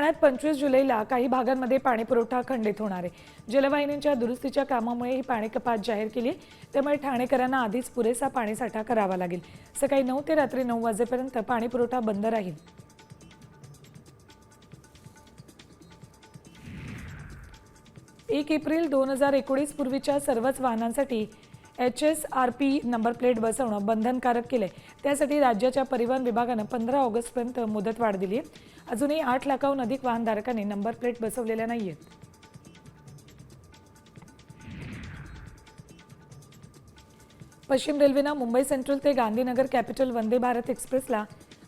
ठाण्यात 25 जुलैला काही भागांमध्ये पाणी पुरवठा खंडित होणार आहे। जलवाहिन्यांच्या दुरुस्तीच्या कामामुळे ही पाणी कपात जाहीर केली आहे। त्यामुळे ठाणेकरांना आधीच पुरेसा पाणीसाठा करावा लागेल। सकाळी 9 ते रात्री 9 वाजेपर्यंत पाणी पुरवठा बंद राहील। 1 एप्रिल 2019 पूर्वीच्या सर्वच वाहनांसाठी HSRP नंबर प्लेट बसवणं बंधनकारक केले। त्यासाठी राज्याच्या परिवहन विभागाने 15 ऑगस्टपर्यंत मुदतवाढ दिली आहे। अजूनही 8 लाखाहून अधिक वाहनधारकांनी नंबर प्लेट बसवलेल्या नाहीयेत। पश्चिम रेल्वेने मुंबई सेंट्रल ते गांधीनगर कॅपिटल वंदे भारत एक्सप्रेसला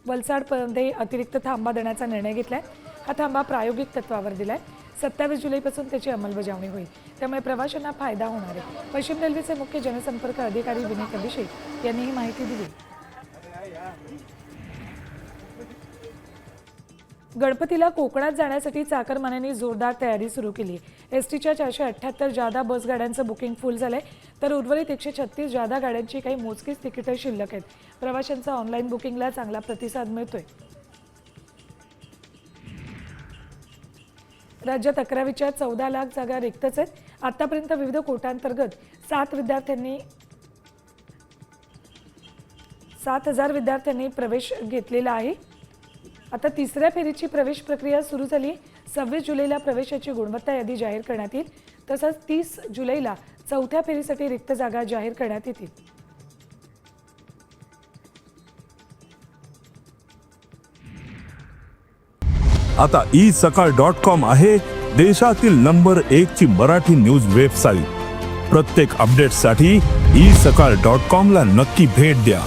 वलसाडमध्ये अतिरिक्त थांबा देण्याचा निर्णय घेतलाय। हा थांबा प्रायोगिक तत्वावर दिलाय। 27 जुलैपासून त्याची अंमलबजावणी होईल। त्यामुळे प्रवाशांना फायदा होणार आहे। पश्चिम रेल्वेचे मुख्य जनसंपर्क अधिकारी विनीत अभिषेक यांनी ही माहिती दिली। गणपतीला कोकणात जाण्यासाठी चाकरमान्यांनी जोरदार तयारी सुरू केली आहे। एसटीच्या 478 जादा बस गाड्यांचं बुकिंग फुल झालंय, तर उर्वरित 136 जादा गाड्यांची काही मोजकीच तिकीटं शिल्लक आहेत। प्रवाशांचा ऑनलाईन बुकिंगला चांगला प्रतिसाद मिळतोय। राज्यात 11वीच्या 14 लाख जागा रिक्तच आहेत। आतापर्यंत विविध कोटांतर्गत 7,000 विद्यार्थ्यांनी प्रवेश घेतलेला आहे। आता तिसऱ्या फेरीची प्रवेश प्रक्रिया सुरू झाली। 26 जुलैला प्रवेशाची गुणवत्ता यादी जाहीर करण्यात येईल। तसंच 30 जुलैला चौथ्या फेरीसाठी रिक्त जागा जाहीर करण्यात येतील। आता isakal.com आहे देशातील नंबर 1 ची मराठी न्यूज वेबसाईट। प्रत्येक अपडेटसाठी isakal.com ला नक्की भेट द्या।